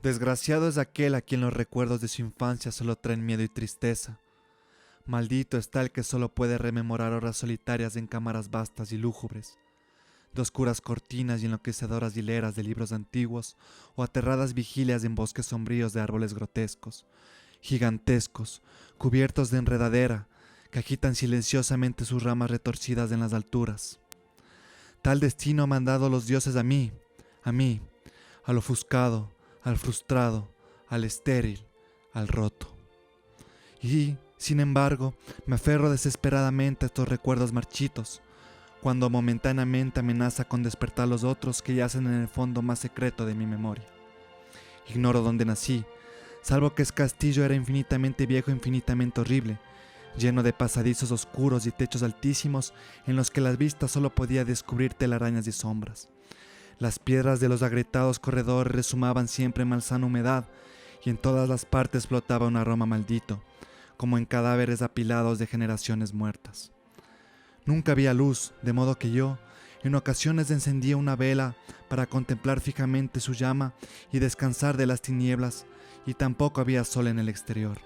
Desgraciado es aquel a quien los recuerdos de su infancia solo traen miedo y tristeza. Maldito está el que solo puede rememorar horas solitarias en cámaras vastas y lúgubres, de oscuras cortinas y enloquecedoras hileras de libros antiguos o aterradas vigilias en bosques sombríos de árboles grotescos, gigantescos, cubiertos de enredadera, que agitan silenciosamente sus ramas retorcidas en las alturas. Tal destino han mandado los dioses a mí, al ofuscado, al frustrado, al estéril, al roto. Y, sin embargo, me aferro desesperadamente a estos recuerdos marchitos, cuando momentáneamente amenaza con despertar los otros que yacen en el fondo más secreto de mi memoria. Ignoro dónde nací, salvo que ese castillo era infinitamente viejo e infinitamente horrible, lleno de pasadizos oscuros y techos altísimos en los que la vista solo podía descubrir telarañas y sombras. Las piedras de los agrietados corredores rezumaban siempre malsana humedad y en todas las partes flotaba un aroma maldito, como en cadáveres apilados de generaciones muertas. Nunca había luz, de modo que yo, en ocasiones encendía una vela para contemplar fijamente su llama y descansar de las tinieblas, y tampoco había sol en el exterior,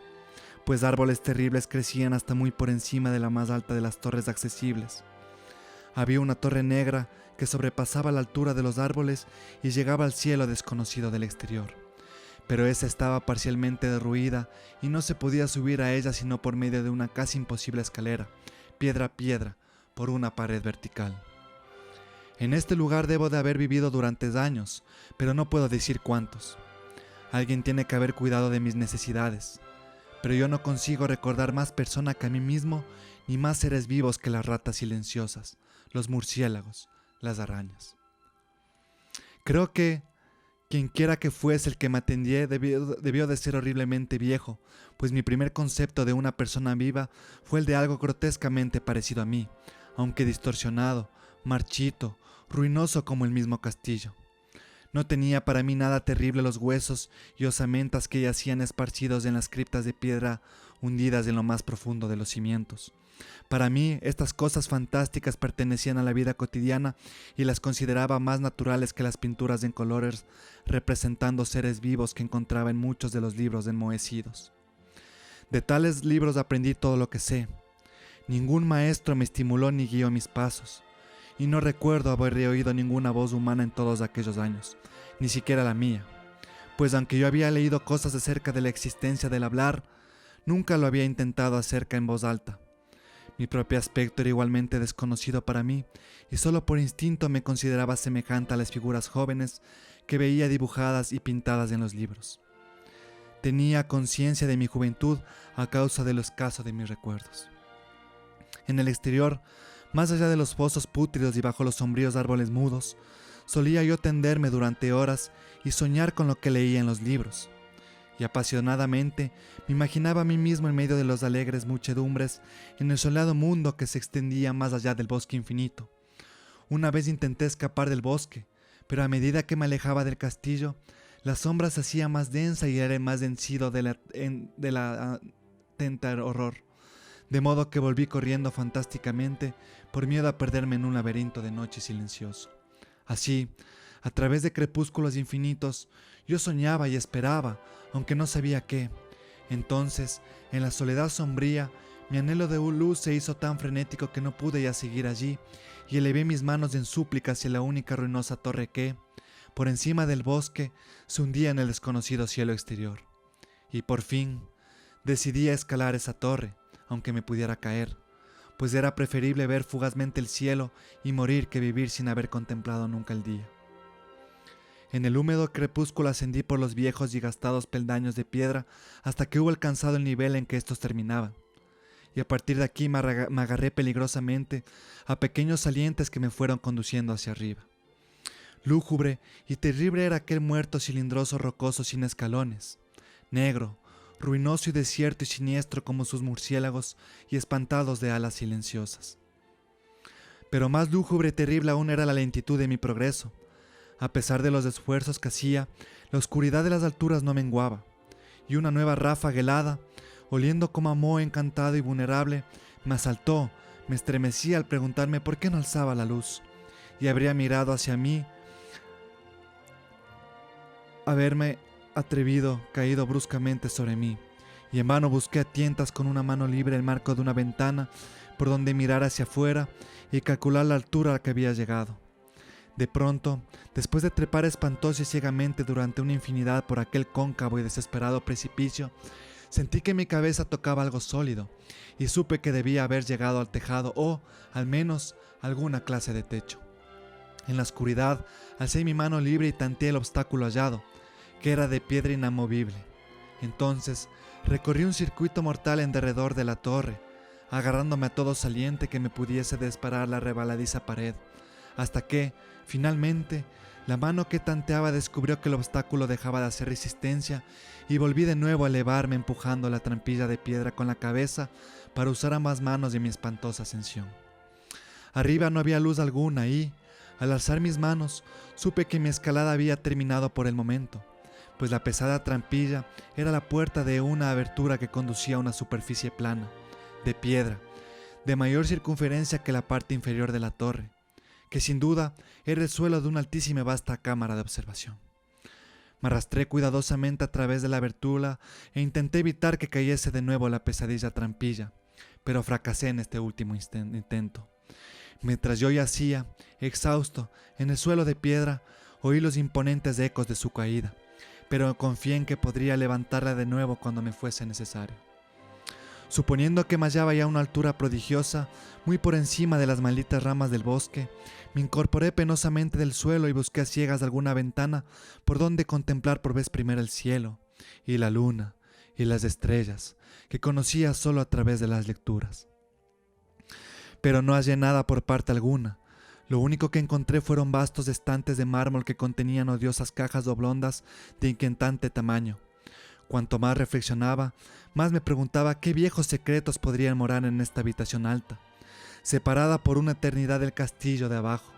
pues árboles terribles crecían hasta muy por encima de la más alta de las torres accesibles. Había una torre negra que sobrepasaba la altura de los árboles y llegaba al cielo desconocido del exterior, pero esa estaba parcialmente derruida y no se podía subir a ella sino por medio de una casi imposible escalera, piedra a piedra, por una pared vertical. En este lugar debo de haber vivido durante años, pero no puedo decir cuántos. Alguien tiene que haber cuidado de mis necesidades, pero yo no consigo recordar más persona que a mí mismo, ni más seres vivos que las ratas silenciosas, los murciélagos, las arañas. Creo que quienquiera que fuese el que me atendiera debió de ser horriblemente viejo, pues mi primer concepto de una persona viva fue el de algo grotescamente parecido a mí, aunque distorsionado, marchito, ruinoso como el mismo castillo. No tenía para mí nada terrible los huesos y osamentas que yacían esparcidos en las criptas de piedra hundidas en lo más profundo de los cimientos. Para mí, estas cosas fantásticas pertenecían a la vida cotidiana y las consideraba más naturales que las pinturas en colores representando seres vivos que encontraba en muchos de los libros enmohecidos. De tales libros aprendí todo lo que sé. Ningún maestro me estimuló ni guió mis pasos, y no recuerdo haber oído ninguna voz humana en todos aquellos años, ni siquiera la mía, pues aunque yo había leído cosas acerca de la existencia del hablar, nunca lo había intentado acerca en voz alta. Mi propio aspecto era igualmente desconocido para mí, y solo por instinto me consideraba semejante a las figuras jóvenes que veía dibujadas y pintadas en los libros. Tenía conciencia de mi juventud a causa de lo escaso de mis recuerdos. En el exterior, más allá de los pozos pútridos y bajo los sombríos árboles mudos, solía yo tenderme durante horas y soñar con lo que leía en los libros. Y apasionadamente me imaginaba a mí mismo en medio de las alegres muchedumbres en el soleado mundo que se extendía más allá del bosque infinito. Una vez intenté escapar del bosque, pero a medida que me alejaba del castillo, la sombra se hacía más densa y era más vencido de la atenta horror. De modo que volví corriendo fantásticamente por miedo a perderme en un laberinto de noche silencioso. Así, a través de crepúsculos infinitos, yo soñaba y esperaba, aunque no sabía qué. Entonces, en la soledad sombría, mi anhelo de luz se hizo tan frenético que no pude ya seguir allí, y elevé mis manos en súplica hacia la única ruinosa torre que, por encima del bosque, se hundía en el desconocido cielo exterior. Y por fin, decidí a escalar esa torre, aunque me pudiera caer, pues era preferible ver fugazmente el cielo y morir que vivir sin haber contemplado nunca el día. En el húmedo crepúsculo ascendí por los viejos y gastados peldaños de piedra hasta que hubo alcanzado el nivel en que estos terminaban, y a partir de aquí me agarré peligrosamente a pequeños salientes que me fueron conduciendo hacia arriba. Lúgubre y terrible era aquel muerto cilindroso rocoso sin escalones, negro, ruinoso y desierto y siniestro como sus murciélagos y espantados de alas silenciosas. Pero más lúgubre y terrible aún era la lentitud de mi progreso. A pesar de los esfuerzos que hacía, la oscuridad de las alturas no menguaba, y una nueva ráfaga helada, oliendo como a moho encantado y vulnerable, me asaltó, me estremecía al preguntarme por qué no alzaba la luz, y habría mirado hacia mí atrevido caído bruscamente sobre mí, y en vano busqué a tientas con una mano libre el marco de una ventana por donde mirar hacia afuera y calcular la altura a la que había llegado. De pronto, después de trepar espantosa y ciegamente durante una infinidad por aquel cóncavo y desesperado precipicio, sentí que mi cabeza tocaba algo sólido y supe que debía haber llegado al tejado o, al menos, alguna clase de techo. En la oscuridad, alcé mi mano libre y tanteé el obstáculo hallado, que era de piedra inamovible. Entonces, recorrí un circuito mortal en derredor de la torre, agarrándome a todo saliente que me pudiese disparar la rebaladiza pared, hasta que, finalmente, la mano que tanteaba descubrió que el obstáculo dejaba de hacer resistencia y volví de nuevo a elevarme empujando la trampilla de piedra con la cabeza para usar ambas manos de mi espantosa ascensión. Arriba no había luz alguna y, al alzar mis manos, supe que mi escalada había terminado por el momento, pues la pesada trampilla era la puerta de una abertura que conducía a una superficie plana, de piedra, de mayor circunferencia que la parte inferior de la torre, que sin duda era el suelo de una altísima y vasta cámara de observación. Me arrastré cuidadosamente a través de la abertura e intenté evitar que cayese de nuevo la pesadilla trampilla, pero fracasé en este último intento. Mientras yo yacía, exhausto, en el suelo de piedra, oí los imponentes ecos de su caída, pero confié en que podría levantarla de nuevo cuando me fuese necesario. Suponiendo que me hallaba ya a una altura prodigiosa, muy por encima de las malditas ramas del bosque, me incorporé penosamente del suelo y busqué a ciegas alguna ventana por donde contemplar por vez primera el cielo, y la luna, y las estrellas, que conocía solo a través de las lecturas. Pero no hallé nada por parte alguna. Lo único que encontré fueron vastos estantes de mármol que contenían odiosas cajas oblongas de inquietante tamaño. Cuanto más reflexionaba, más me preguntaba qué viejos secretos podrían morar en esta habitación alta, separada por una eternidad del castillo de abajo.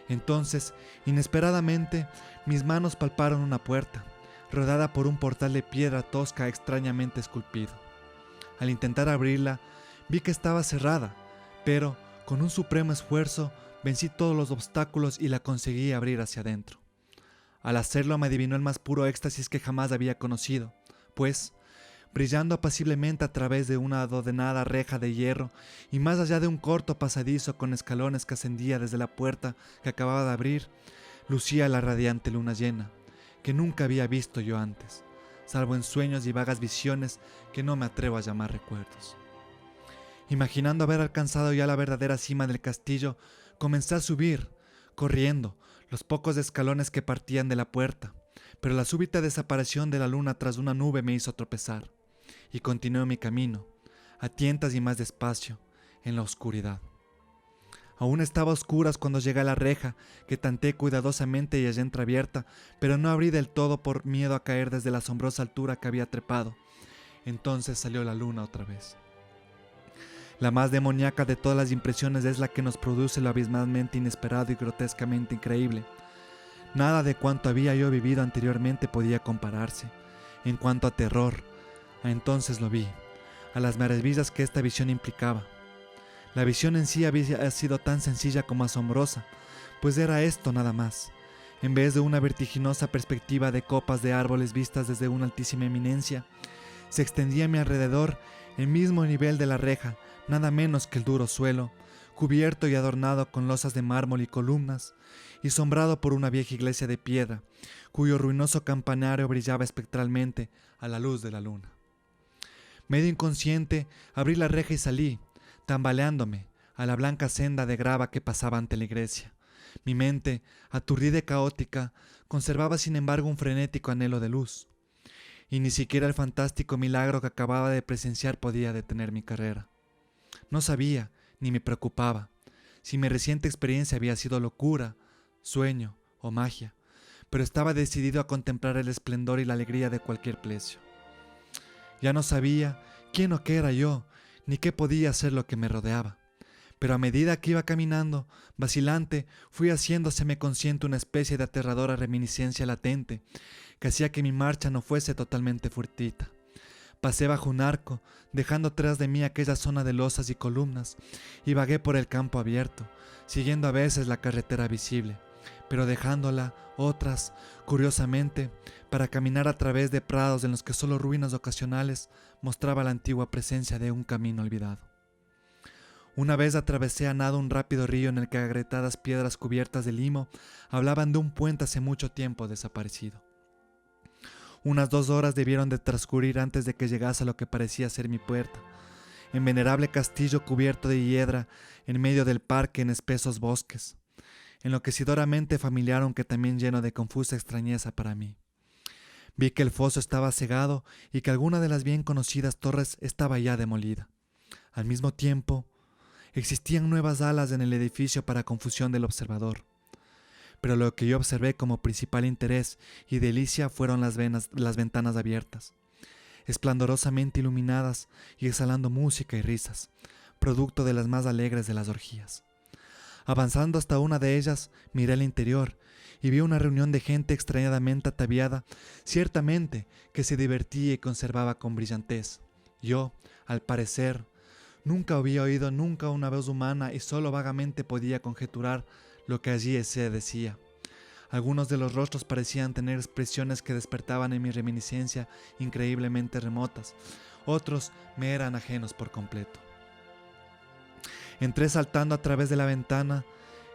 Entonces, inesperadamente, mis manos palparon una puerta, rodeada por un portal de piedra tosca extrañamente esculpido. Al intentar abrirla, vi que estaba cerrada, pero, con un supremo esfuerzo, vencí todos los obstáculos y la conseguí abrir hacia adentro. Al hacerlo me adivinó el más puro éxtasis que jamás había conocido, pues, brillando apaciblemente a través de una adornada reja de hierro y más allá de un corto pasadizo con escalones que ascendía desde la puerta que acababa de abrir, lucía la radiante luna llena, que nunca había visto yo antes, salvo en sueños y vagas visiones que no me atrevo a llamar recuerdos. Imaginando haber alcanzado ya la verdadera cima del castillo, comencé a subir, corriendo, los pocos escalones que partían de la puerta, pero la súbita desaparición de la luna tras una nube me hizo tropezar, y continué mi camino, a tientas y más despacio, en la oscuridad. Aún estaba a oscuras cuando llegué a la reja, que tanteé cuidadosamente y hallé entreabierta, pero no abrí del todo por miedo a caer desde la asombrosa altura que había trepado. Entonces salió la luna otra vez. La más demoníaca de todas las impresiones es la que nos produce lo abismalmente inesperado y grotescamente increíble. Nada de cuanto había yo vivido anteriormente podía compararse. En cuanto a terror, entonces lo vi, a las maravillas que esta visión implicaba. La visión en sí había sido tan sencilla como asombrosa, pues era esto nada más. En vez de una vertiginosa perspectiva de copas de árboles vistas desde una altísima eminencia, se extendía a mi alrededor el mismo nivel de la reja, nada menos que el duro suelo, cubierto y adornado con losas de mármol y columnas, y sombrado por una vieja iglesia de piedra, cuyo ruinoso campanario brillaba espectralmente a la luz de la luna. Medio inconsciente, abrí la reja y salí, tambaleándome, a la blanca senda de grava que pasaba ante la iglesia. Mi mente, aturdida y caótica, conservaba sin embargo un frenético anhelo de luz, y ni siquiera el fantástico milagro que acababa de presenciar podía detener mi carrera. No sabía, ni me preocupaba, si mi reciente experiencia había sido locura, sueño o magia, pero estaba decidido a contemplar el esplendor y la alegría de cualquier precio. Ya no sabía quién o qué era yo, ni qué podía ser lo que me rodeaba, pero a medida que iba caminando, vacilante, fui haciéndoseme consciente una especie de aterradora reminiscencia latente, que hacía que mi marcha no fuese totalmente fortuita. Pasé bajo un arco, dejando tras de mí aquella zona de losas y columnas, y vagué por el campo abierto, siguiendo a veces la carretera visible, pero dejándola otras, curiosamente, para caminar a través de prados en los que solo ruinas ocasionales mostraba la antigua presencia de un camino olvidado. Una vez atravesé a nado un rápido río en el que agrietadas piedras cubiertas de limo hablaban de un puente hace mucho tiempo desaparecido. Unas 2 horas debieron de transcurrir antes de que llegase a lo que parecía ser mi puerta, en venerable castillo cubierto de hiedra en medio del parque en espesos bosques, enloquecidoramente familiar aunque también lleno de confusa extrañeza para mí. Vi que el foso estaba cegado y que alguna de las bien conocidas torres estaba ya demolida. Al mismo tiempo, existían nuevas alas en el edificio para confusión del observador. Pero lo que yo observé como principal interés y delicia fueron las ventanas abiertas, esplendorosamente iluminadas y exhalando música y risas, producto de las más alegres de las orgías. Avanzando hasta una de ellas, miré el interior y vi una reunión de gente extrañadamente ataviada, ciertamente que se divertía y conservaba con brillantez. Yo, al parecer, nunca había oído nunca una voz humana y solo vagamente podía conjeturar lo que allí se decía. Algunos de los rostros parecían tener expresiones que despertaban en mi reminiscencia increíblemente remotas, otros me eran ajenos por completo. Entré saltando a través de la ventana,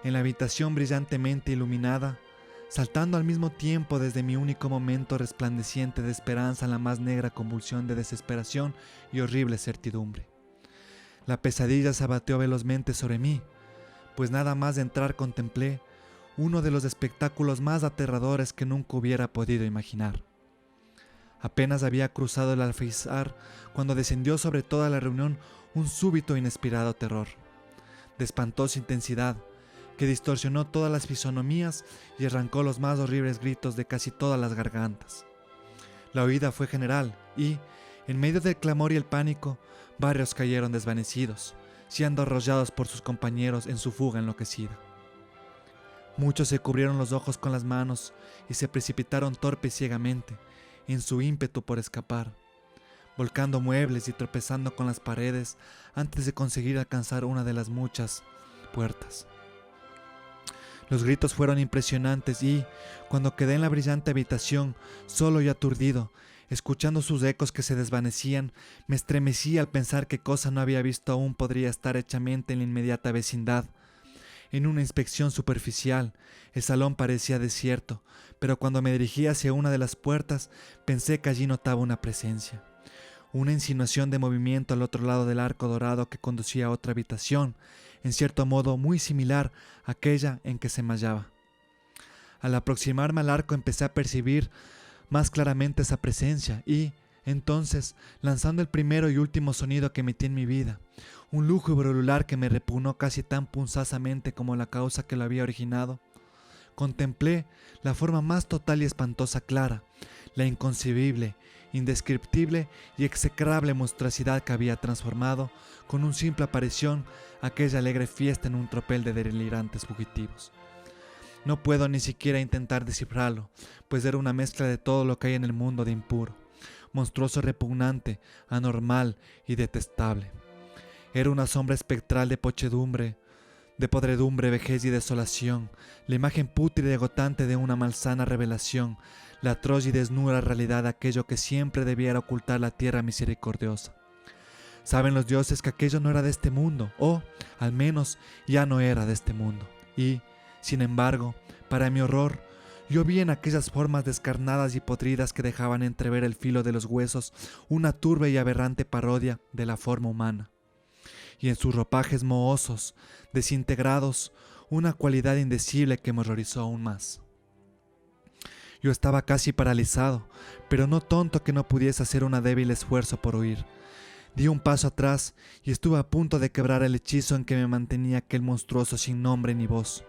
en la habitación brillantemente iluminada, saltando al mismo tiempo desde mi único momento resplandeciente de esperanza en la más negra convulsión de desesperación y horrible certidumbre. La pesadilla se abateó velozmente sobre mí, pues nada más de entrar contemplé uno de los espectáculos más aterradores que nunca hubiera podido imaginar. Apenas había cruzado el alféizar cuando descendió sobre toda la reunión un súbito e inesperado terror, de espantosa intensidad, que distorsionó todas las fisonomías y arrancó los más horribles gritos de casi todas las gargantas. La huida fue general y, en medio del clamor y el pánico, varios cayeron desvanecidos, siendo arrollados por sus compañeros en su fuga enloquecida. Muchos se cubrieron los ojos con las manos y se precipitaron torpe y ciegamente en su ímpetu por escapar, volcando muebles y tropezando con las paredes antes de conseguir alcanzar una de las muchas puertas. Los gritos fueron impresionantes y, cuando quedé en la brillante habitación, solo y aturdido, escuchando sus ecos que se desvanecían, me estremecí al pensar qué cosa no había visto aún podría estar hechamente en la inmediata vecindad. En una inspección superficial, el salón parecía desierto, pero cuando me dirigí hacia una de las puertas, pensé que allí notaba una presencia. Una insinuación de movimiento al otro lado del arco dorado que conducía a otra habitación, en cierto modo muy similar a aquella en que se me hallaba. Al aproximarme al arco empecé a percibir más claramente esa presencia y, entonces, lanzando el primero y último sonido que emití en mi vida, un lúgubre ulular que me repugnó casi tan punzosamente como la causa que lo había originado, contemplé la forma más total y espantosa clara, la inconcebible, indescriptible y execrable monstruosidad que había transformado, con un simple aparición, aquella alegre fiesta en un tropel de delirantes fugitivos. No puedo ni siquiera intentar descifrarlo, pues era una mezcla de todo lo que hay en el mundo de impuro, monstruoso, repugnante, anormal y detestable. Era una sombra espectral de podredumbre, vejez y desolación, la imagen pútrida y agotante de una malsana revelación, la atroz y desnuda realidad de aquello que siempre debiera ocultar la tierra misericordiosa. Saben los dioses que aquello no era de este mundo, o, al menos, ya no era de este mundo, y, sin embargo, para mi horror, yo vi en aquellas formas descarnadas y podridas que dejaban entrever el filo de los huesos una turbia y aberrante parodia de la forma humana, y en sus ropajes mohosos, desintegrados, una cualidad indecible que me horrorizó aún más. Yo estaba casi paralizado, pero no tonto que no pudiese hacer un débil esfuerzo por huir. Di un paso atrás y estuve a punto de quebrar el hechizo en que me mantenía aquel monstruoso sin nombre ni voz.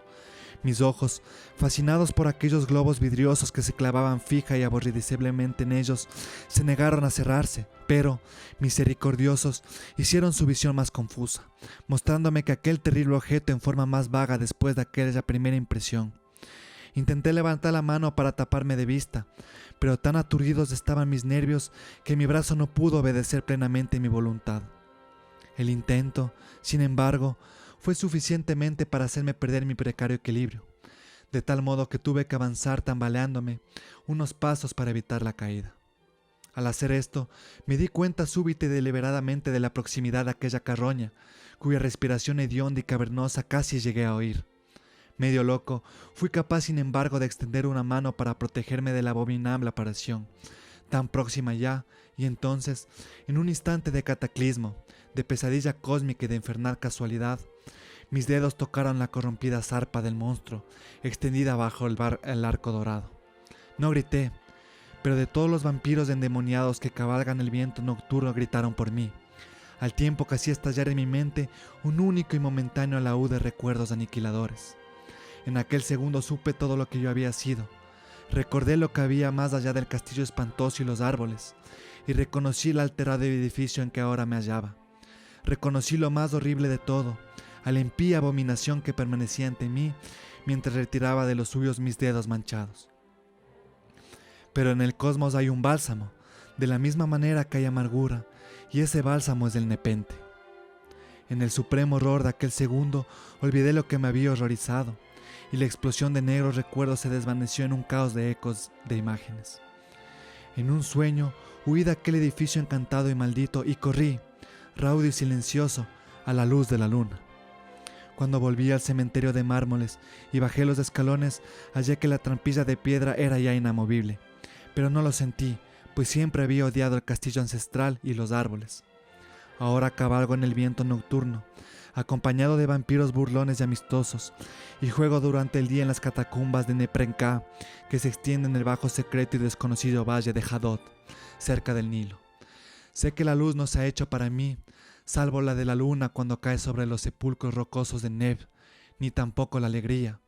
Mis ojos, fascinados por aquellos globos vidriosos que se clavaban fija y aborrecidamente en ellos, se negaron a cerrarse, pero, misericordiosos, hicieron su visión más confusa, mostrándome que aquel terrible objeto en forma más vaga después de aquella primera impresión. Intenté levantar la mano para taparme de vista, pero tan aturdidos estaban mis nervios que mi brazo no pudo obedecer plenamente mi voluntad. El intento, sin embargo, fue suficientemente para hacerme perder mi precario equilibrio. de tal modo que tuve que avanzar tambaleándome unos pasos para evitar la caída. Al hacer esto, me di cuenta súbita y deliberadamente de la proximidad de aquella carroña, cuya respiración hedionda y cavernosa casi llegué a oír. Medio loco, fui capaz sin embargo de extender una mano para protegerme de la abominable aparición, tan próxima ya, y entonces, en un instante de cataclismo, de pesadilla cósmica y de infernal casualidad, mis dedos tocaron la corrompida zarpa del monstruo, extendida bajo el arco dorado. No grité, pero de todos los vampiros endemoniados que cabalgan el viento nocturno gritaron por mí, al tiempo que hacía estallar en mi mente un único y momentáneo alaúd de recuerdos aniquiladores. En aquel segundo supe todo lo que yo había sido. Recordé lo que había más allá del castillo espantoso y los árboles, y reconocí el alterado edificio en que ahora me hallaba. Reconocí lo más horrible de todo, a la impía abominación que permanecía ante mí mientras retiraba de los suyos mis dedos manchados. Pero en el cosmos hay un bálsamo, de la misma manera que hay amargura, y ese bálsamo es el nepente. En el supremo horror de aquel segundo olvidé lo que me había horrorizado, y la explosión de negros recuerdos se desvaneció en un caos de ecos de imágenes. En un sueño huí de aquel edificio encantado y maldito y corrí, raudo y silencioso, a la luz de la luna. Cuando volví al cementerio de mármoles y bajé los escalones, hallé que la trampilla de piedra era ya inamovible, pero no lo sentí, pues siempre había odiado el castillo ancestral y los árboles. Ahora cabalgo en el viento nocturno, acompañado de vampiros burlones y amistosos, y juego durante el día en las catacumbas de Neprenca, que se extienden en el bajo secreto y desconocido valle de Hadot, cerca del Nilo. Sé que la luz no se ha hecho para mí, salvo la de la luna cuando cae sobre los sepulcros rocosos de Neb, ni tampoco la alegría,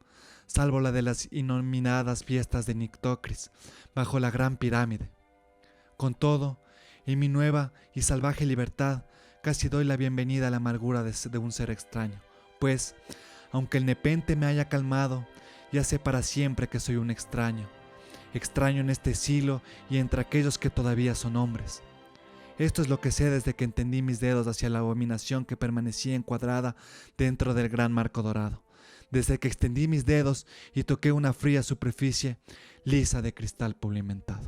salvo la de las innominadas fiestas de Nictocris, bajo la gran pirámide. Con todo, en mi nueva y salvaje libertad, casi doy la bienvenida a la amargura de un ser extraño, pues, aunque el nepente me haya calmado, ya sé para siempre que soy un extraño, extraño en este siglo y entre aquellos que todavía son hombres. Esto es lo que sé desde que entendí mis dedos hacia la abominación que permanecía encuadrada dentro del gran marco dorado, desde que extendí mis dedos y toqué una fría superficie lisa de cristal pulimentado.